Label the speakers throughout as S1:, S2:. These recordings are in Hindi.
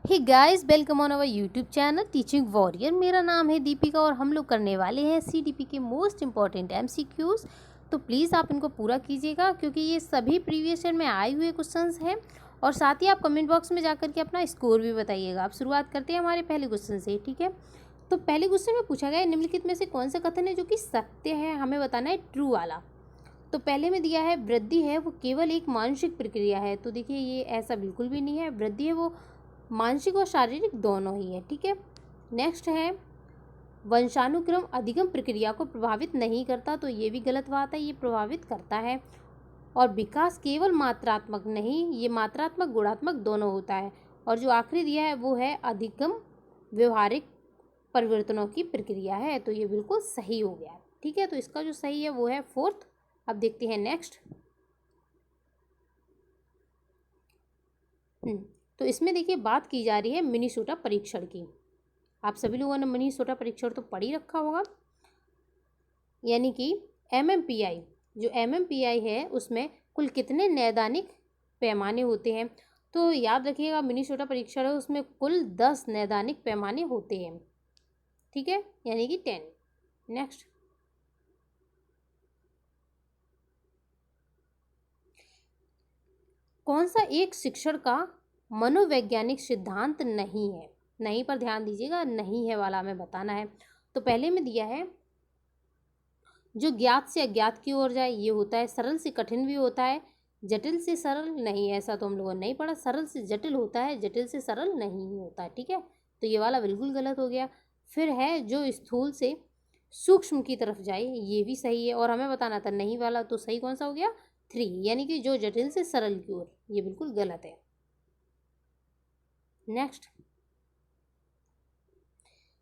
S1: Hey guys, welcome on our YouTube channel teaching warrior. मेरा नाम है दीपिका और हम लोग करने वाले हैं सीडीपी के मोस्ट इंपॉर्टेंट एमसीक्यूज। तो प्लीज़ आप इनको पूरा कीजिएगा क्योंकि ये सभी प्रीवियस ईयर में आए हुए क्वेश्चंस हैं। और साथ ही आप कमेंट बॉक्स में जाकर के अपना स्कोर भी बताइएगा। आप शुरुआत करते हैं हमारे पहले क्वेश्चन से, ठीक है। तो पहले क्वेश्चन में पूछा गया है, निम्नलिखित में से कौन सा कथन है जो कि सत्य है, हमें बताना है ट्रू वाला। तो पहले में दिया है वृद्धि है वो केवल एक मानसिक प्रक्रिया है। तो देखिए ये ऐसा बिल्कुल भी नहीं है। वृद्धि है वो मानसिक और शारीरिक दोनों ही है, ठीक है। नेक्स्ट है वंशानुक्रम अधिगम प्रक्रिया को प्रभावित नहीं करता। तो ये भी गलत बात है, ये प्रभावित करता है। और विकास केवल मात्रात्मक नहीं, ये मात्रात्मक गुणात्मक दोनों होता है। और जो आखिरी दिया है वो है अधिगम व्यवहारिक परिवर्तनों की प्रक्रिया है। तो ये बिल्कुल सही हो गया, ठीक है। तो इसका जो सही है वो है फोर्थ। अब देखते हैं नेक्स्ट। तो इसमें देखिए बात की जा रही है मिनीसोटा परीक्षण की। आप सभी लोगों ने मिनीसोटा परीक्षण तो पढ़ ही रखा होगा, यानी कि एमएमपीआई। जो एमएमपीआई है उसमें कुल कितने नैदानिक पैमाने होते हैं। तो याद रखिएगा मिनीसोटा परीक्षण है उसमें कुल 10 नैदानिक पैमाने होते हैं, ठीक है, यानी कि 10। नेक्स्ट, कौन सा एक शिक्षण का मनोवैज्ञानिक सिद्धांत नहीं है। नहीं पर ध्यान दीजिएगा, नहीं है वाला हमें बताना है। तो पहले में दिया है जो ज्ञात से अज्ञात की ओर जाए, ये होता है। सरल से कठिन भी होता है, जटिल से सरल नहीं, ऐसा तो हम लोगों ने नहीं पढ़ा। सरल से जटिल होता है, जटिल से सरल नहीं होता है, ठीक है। तो ये वाला बिल्कुल गलत हो गया। फिर है जो स्थूल से सूक्ष्म की तरफ जाए, ये भी सही है। और हमें बताना था नहीं वाला, तो सही कौन सा हो गया, 3, यानी कि जो जटिल से सरल की ओर, ये बिल्कुल गलत है। नेक्स्ट,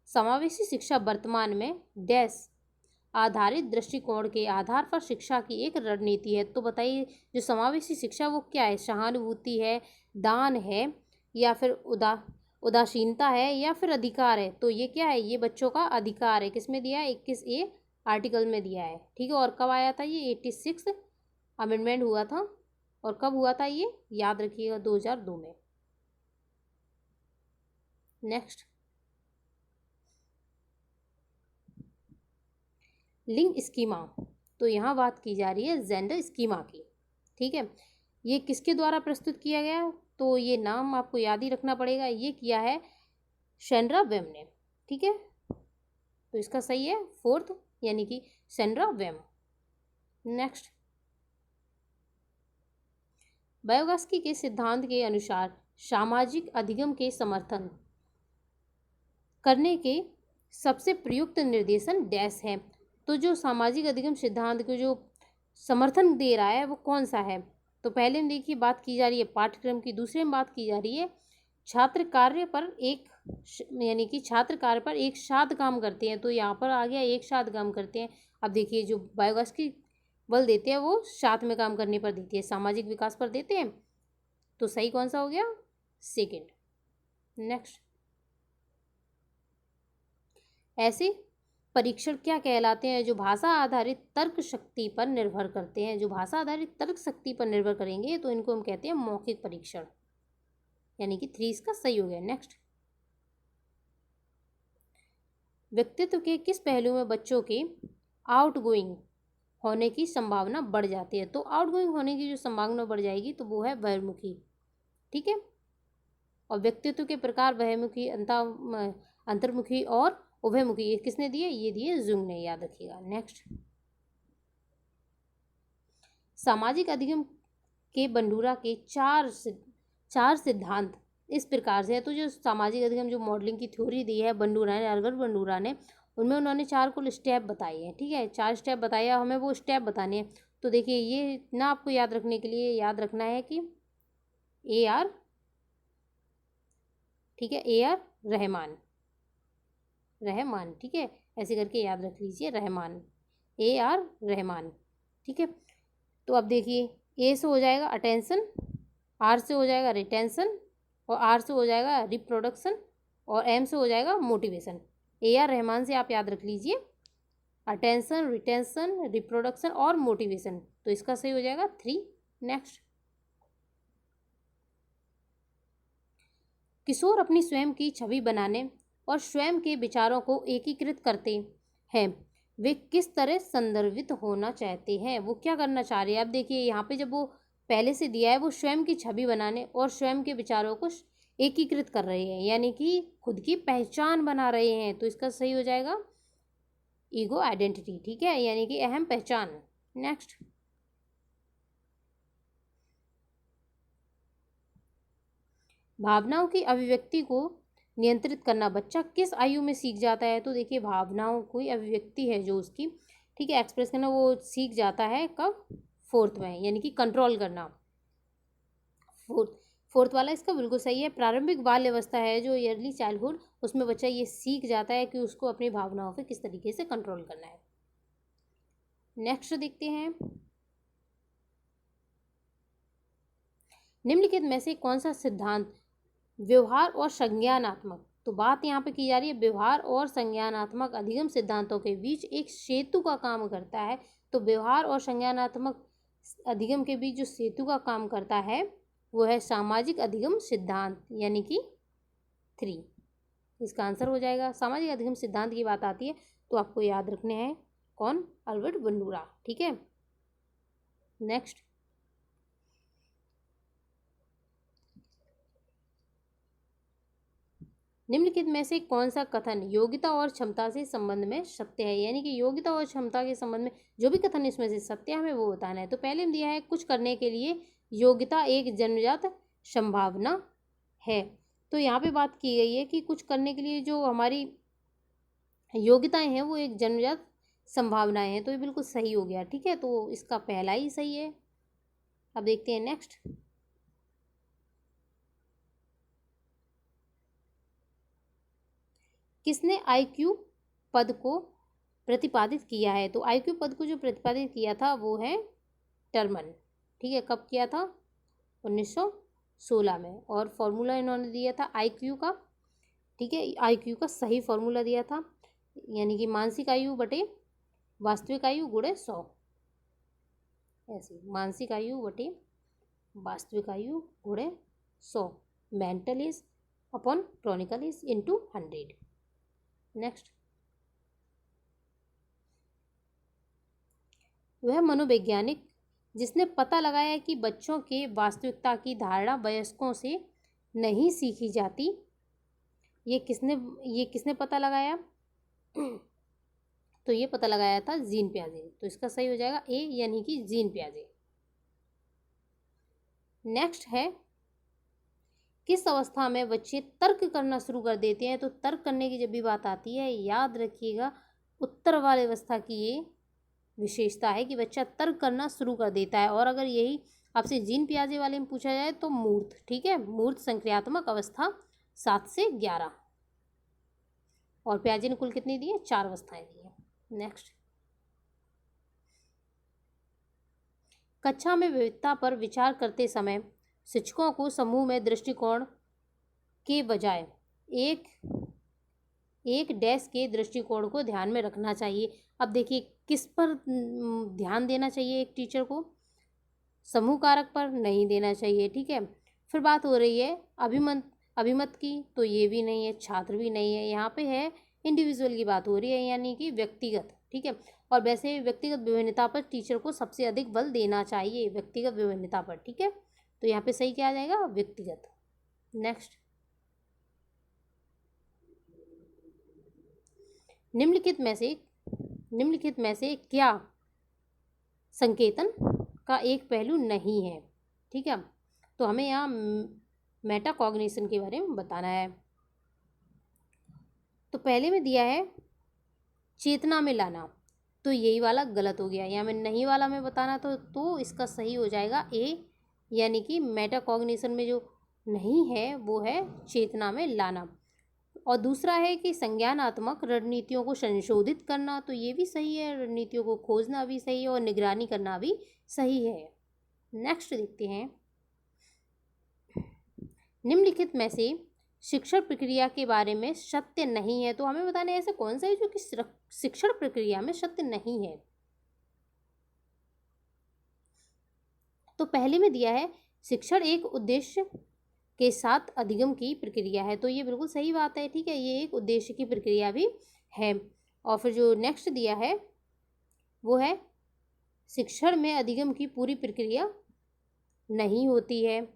S1: समावेशी शिक्षा वर्तमान में डैश आधारित दृष्टिकोण के आधार पर शिक्षा की एक रणनीति है। तो बताइए जो समावेशी शिक्षा वो क्या है। सहानुभूति है, दान है, या फिर उदासीनता है, या फिर अधिकार है। तो ये क्या है, ये बच्चों का अधिकार है। किस में दिया है, 21A आर्टिकल में दिया है, ठीक है। और कब आया था ये, 86 अमेंडमेंट हुआ था। और कब हुआ था ये, याद रखिएगा, 2002 में। नेक्स्ट, लिंग स्कीमा। तो यहाँ बात की जा रही है जेंडर स्कीमा की, ठीक है। ये किसके द्वारा प्रस्तुत किया गया, तो ये नाम आपको याद ही रखना पड़ेगा। ये किया है सेंड्रा वेम ने, ठीक है। तो इसका सही है फोर्थ, यानी कि सेंड्रा वेम। नेक्स्ट, बायोगास्की के सिद्धांत के अनुसार सामाजिक अधिगम के समर्थन करने के सबसे प्रयुक्त निर्देशन डैश है। तो जो सामाजिक अधिगम सिद्धांत को जो समर्थन दे रहा है वो कौन सा है। तो पहले में देखिए बात की जा रही है पाठ्यक्रम की, दूसरे में बात की जा रही है छात्र कार्य पर एक, यानी कि छात्र कार्य पर एक साथ काम करते हैं। तो यहाँ पर आ गया एक साथ काम करते हैं। अब देखिए जो बायोगैस की बल देते हैं वो साथ में काम करने पर देती है, सामाजिक विकास पर देते हैं। तो सही कौन सा हो गया, सेकंड। नेक्स्ट, ऐसे परीक्षण क्या कहलाते हैं जो भाषा आधारित तर्क शक्ति पर निर्भर करते हैं। जो भाषा आधारित तर्क शक्ति पर निर्भर करेंगे तो इनको हम कहते हैं मौखिक परीक्षण, यानी कि 3 इसका सही हो गया। नेक्स्ट, व्यक्तित्व के किस पहलू में बच्चों के आउटगोइंग होने की संभावना बढ़ जाती है। तो आउटगोइंग होने की जो संभावना बढ़ जाएगी तो वो है बहिर्मुखी, ठीक है। और व्यक्तित्व के प्रकार बहिर्मुखी, अंतर्मुखी और उभयमुखी, ये किसने दिए, ये दिए जुंग ने, याद रखिएगा। नेक्स्ट, सामाजिक अधिगम के बंडूरा के चार सिद्धांत इस प्रकार से है। तो जो सामाजिक अधिगम जो मॉडलिंग की थ्योरी दी है बंडूरा ने, अरगर बंडूरा ने, उनमें उन्होंने 4 कुल स्टेप बताए हैं, ठीक है। 4 स्टेप बताए, हमें वो स्टेप बताने हैं। तो देखिए ये ना आपको याद रखने के लिए याद रखना है कि AR, ठीक है, AR रहमान, ठीक है, ऐसे करके याद रख लीजिए, रहमान, AR रहमान, ठीक है। तो अब देखिए A से हो जाएगा अटेंशन, R से हो जाएगा रिटेंशन, और R से हो जाएगा रिप्रोडक्शन, और M से हो जाएगा मोटिवेशन। AR रहमान से आप याद रख लीजिए अटेंशन, रिटेंशन, रिप्रोडक्शन और मोटिवेशन। तो इसका सही हो जाएगा 3। नेक्स्ट, किशोर अपनी स्वयं की छवि बनाने और स्वयं के विचारों को एकीकृत करते हैं। वे किस तरह संदर्भित होना चाहते हैं, वो क्या करना चाह रहे हैं। अब देखिए यहाँ पे जब वो पहले से दिया है, वो स्वयं की छवि बनाने और स्वयं के विचारों को एकीकृत कर रहे हैं, यानी कि खुद की पहचान बना रहे हैं। तो इसका सही हो जाएगा ईगो आइडेंटिटी, ठीक है, यानी कि अहम पहचान। नेक्स्ट, भावनाओं की अभिव्यक्ति को नियंत्रित करना बच्चा किस आयु में सीख जाता है। तो देखिए भावनाओं कोई अभिव्यक्ति है जो उसकी, ठीक है, एक्सप्रेस करना, वो सीख जाता है कब, 4th में, यानी कि कंट्रोल करना। फोर्थ वाला इसका बिल्कुल सही है। प्रारंभिक बाल अवस्था है जो अर्ली चाइल्डहुड, उसमें बच्चा ये सीख जाता है कि उसको अपनी भावनाओं पे किस तरीके से कंट्रोल करना है। नेक्स्ट देखते हैं, निम्नलिखित में से कौन सा सिद्धांत व्यवहार और संज्ञानात्मक, तो बात यहाँ पे की जा रही है व्यवहार और संज्ञानात्मक अधिगम सिद्धांतों के बीच एक सेतु का काम करता है। तो व्यवहार और संज्ञानात्मक अधिगम के बीच जो सेतु का काम करता है वो है सामाजिक अधिगम सिद्धांत, यानी कि 3। इसका आंसर हो जाएगा। सामाजिक अधिगम सिद्धांत की बात आती है तो आपको याद रखने हैं कौन, अल्बर्ट बंडूरा, ठीक है। नेक्स्ट, निम्नलिखित में से कौन सा कथन योग्यता और क्षमता से संबंध में सत्य है, यानी कि योग्यता और क्षमता के संबंध में जो भी कथन इसमें से सत्य हमें वो बताना है। तो पहले में दिया है कुछ करने के लिए योग्यता एक जन्मजात संभावना है। तो यहाँ पे बात की गई है कि कुछ करने के लिए जो हमारी योग्यताएं हैं वो एक जन्मजात संभावनाएं हैं, तो ये बिल्कुल सही हो गया, ठीक है। तो इसका पहला ही सही है। अब देखते हैं नेक्स्ट, किसने IQ पद को प्रतिपादित किया है। तो IQ पद को जो प्रतिपादित किया था वो है टर्मन, ठीक है। कब किया था, 1916 में। और फॉर्मूला इन्होंने दिया था IQ का, ठीक है, IQ का सही फॉर्मूला दिया था, यानी कि मानसिक आयु बटे वास्तविक आयु गुणे 100, ऐसे मानसिक आयु बटे वास्तविक आयु गुणे 100, mental age upon chronicle age into 100। Next, वह मनोवैज्ञानिक जिसने पता लगाया कि बच्चों के वास्तविकता की धारणा वयस्कों से नहीं सीखी जाती, ये किसने पता लगाया तो ये पता लगाया था जीन पियाजे। तो इसका सही हो जाएगा ए, यानी कि जीन पियाजे। नेक्स्ट है, किस अवस्था में बच्चे तर्क करना शुरू कर देते हैं। तो तर्क करने की जब भी बात आती है याद रखिएगा उत्तर वाली अवस्था की ये विशेषता है कि बच्चा तर्क करना शुरू कर देता है। और अगर यही आपसे जीन पियाजे वाले में पूछा जाए तो मूर्त, ठीक है, मूर्त संक्रियात्मक अवस्था 7 से 11, और पियाजे ने कुल कितनी दी है, 4 अवस्थाएं दी है। नेक्स्ट, कक्षा में विविधता पर विचार करते समय शिक्षकों को समूह में दृष्टिकोण के बजाय एक डैश के दृष्टिकोण को ध्यान में रखना चाहिए। अब देखिए किस पर ध्यान देना चाहिए एक टीचर को, समूह कारक पर नहीं देना चाहिए, ठीक है। फिर बात हो रही है अभिमत की, तो ये भी नहीं है, छात्र भी नहीं है, यहाँ पे है इंडिविजुअल की बात हो रही है, यानी कि व्यक्तिगत, ठीक है। और वैसे व्यक्तिगत विभिन्नता पर टीचर को सबसे अधिक बल देना चाहिए, व्यक्तिगत विभिन्नता पर, ठीक है। तो यहाँ पे सही क्या आ जाएगा, व्यक्तिगत। नेक्स्ट, निम्नलिखित में से क्या संकेतन का एक पहलू नहीं है, ठीक है। तो हमें यहाँ मेटाकॉग्निशन के बारे में बताना है। तो पहले में दिया है चेतना में लाना, तो यही वाला गलत हो गया, यहाँ में नहीं वाला में बताना तो इसका सही हो जाएगा ए, यानी कि मेटाकॉग्निशन में जो नहीं है वो है चेतना में लाना। और दूसरा है कि संज्ञानात्मक रणनीतियों को संशोधित करना, तो ये भी सही है, रणनीतियों को खोजना भी सही है और निगरानी करना भी सही है। नेक्स्ट देखते हैं, निम्नलिखित में से शिक्षण प्रक्रिया के बारे में सत्य नहीं है। तो हमें बताना है ऐसा कौन सा है जो कि शिक्षण प्रक्रिया में सत्य नहीं है। तो पहले में दिया है शिक्षण एक उद्देश्य के साथ अधिगम की प्रक्रिया है। तो ये बिल्कुल सही बात है, ठीक है, ये एक उद्देश्य की प्रक्रिया भी है। और फिर जो नेक्स्ट दिया है वो है शिक्षण में अधिगम की पूरी प्रक्रिया नहीं होती है।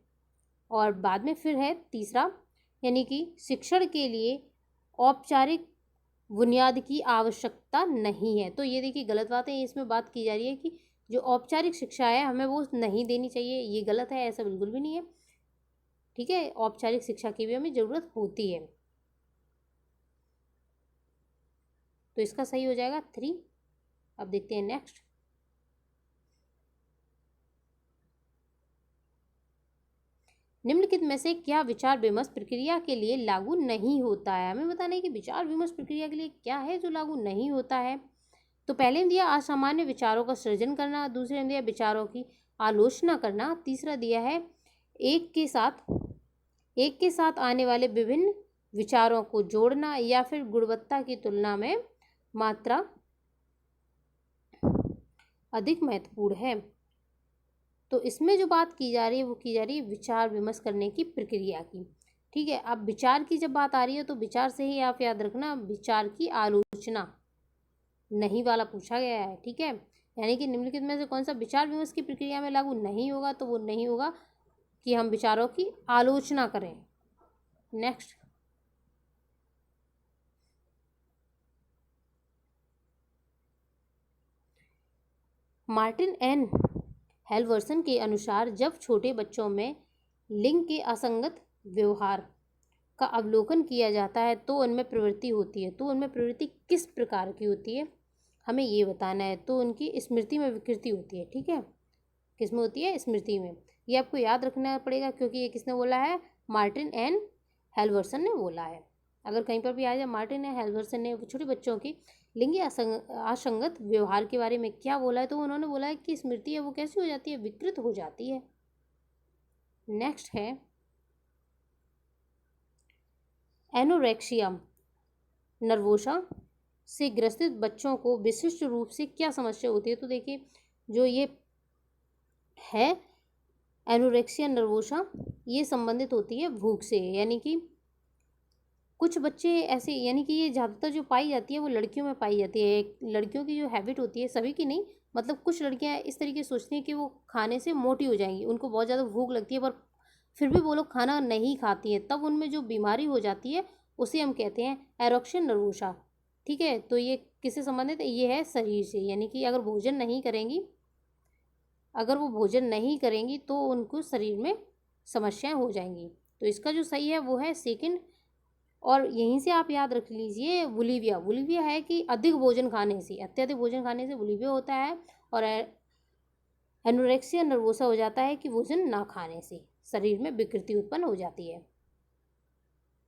S1: और बाद में फिर है तीसरा, यानी कि शिक्षण के लिए औपचारिक बुनियाद की आवश्यकता नहीं है। तो ये देखिए गलत बात है, इसमें बात की जा रही है कि जो औपचारिक शिक्षा है हमें वो नहीं देनी चाहिए, ये गलत है, ऐसा बिल्कुल भी नहीं है, ठीक है। औपचारिक शिक्षा की भी हमें ज़रूरत होती है। तो इसका सही हो जाएगा 3। अब देखते हैं नेक्स्ट। निम्नलिखित में से क्या विचार विमर्श प्रक्रिया के लिए लागू नहीं होता है? हमें बताना है कि विचार विमर्श प्रक्रिया के लिए क्या है जो लागू नहीं होता है। तो पहले में दिया असामान्य विचारों का सृजन करना, दूसरे में दिया विचारों की आलोचना करना, तीसरा दिया है एक के साथ आने वाले विभिन्न विचारों को जोड़ना, या फिर गुणवत्ता की तुलना में मात्रा अधिक महत्वपूर्ण है। तो इसमें जो बात की जा रही है वो की जा रही है विचार विमर्श करने की प्रक्रिया की, ठीक है। अब विचार की जब बात आ रही है तो विचार से ही आप याद रखना विचार की आलोचना नहीं वाला पूछा गया है, ठीक है। यानी कि निम्नलिखित में से कौन सा विचार विमर्श की प्रक्रिया में लागू नहीं होगा? तो वो नहीं होगा कि हम विचारों की आलोचना करें। नेक्स्ट, मार्टिन एन हेल्वर्सन के अनुसार जब छोटे बच्चों में लिंग के असंगत व्यवहार का अवलोकन किया जाता है तो उनमें प्रवृत्ति होती है। तो उनमें प्रवृत्ति किस प्रकार की होती है हमें ये बताना है। तो उनकी स्मृति में विकृति होती है, ठीक है। किस में होती है? स्मृति में। ये आपको याद रखना पड़ेगा क्योंकि ये किसने बोला है? मार्टिन एन हेल्वर्सन ने बोला है। अगर कहीं पर भी आ जाए मार्टिन एन हेल्वर्सन ने छोटे बच्चों की लिंगी असंगत व्यवहार के बारे में क्या बोला है, तो उन्होंने बोला है कि स्मृति है वो कैसी हो जाती है? विकृत हो जाती है। नेक्स्ट है एनोरेक्सिया नर्वोसा से ग्रसित बच्चों को विशिष्ट रूप से क्या समस्या होती है? तो देखिए जो ये है एनोरेक्सिया नर्वोसा ये संबंधित होती है भूख से, यानी कि कुछ बच्चे ऐसे, यानी कि ये ज़्यादातर जो पाई जाती है वो लड़कियों में पाई जाती है। लड़कियों की जो हैबिट होती है, सभी की नहीं, मतलब कुछ लड़कियां इस तरीके से सोचती हैं कि वो खाने से मोटी हो जाएंगी, उनको बहुत ज़्यादा भूख लगती है पर फिर भी वो लोग खाना नहीं खाती हैं, तब उनमें जो बीमारी हो जाती है उसे हम कहते हैं एरोक्सिया नर्वोसा, ठीक है। तो ये किससे संबंधित है? ये है शरीर से, यानी कि अगर वो भोजन नहीं करेंगी तो उनको शरीर में समस्याएं हो जाएंगी। तो इसका जो सही है वो है सेकंड। और यहीं से आप याद रख लीजिए वुलिविया है कि अधिक भोजन खाने से, अत्यधिक भोजन खाने से वुलिविया होता है। और एनोरेक्सिया नर्वोसा हो जाता है कि भोजन ना खाने से शरीर में विकृति उत्पन्न हो जाती है।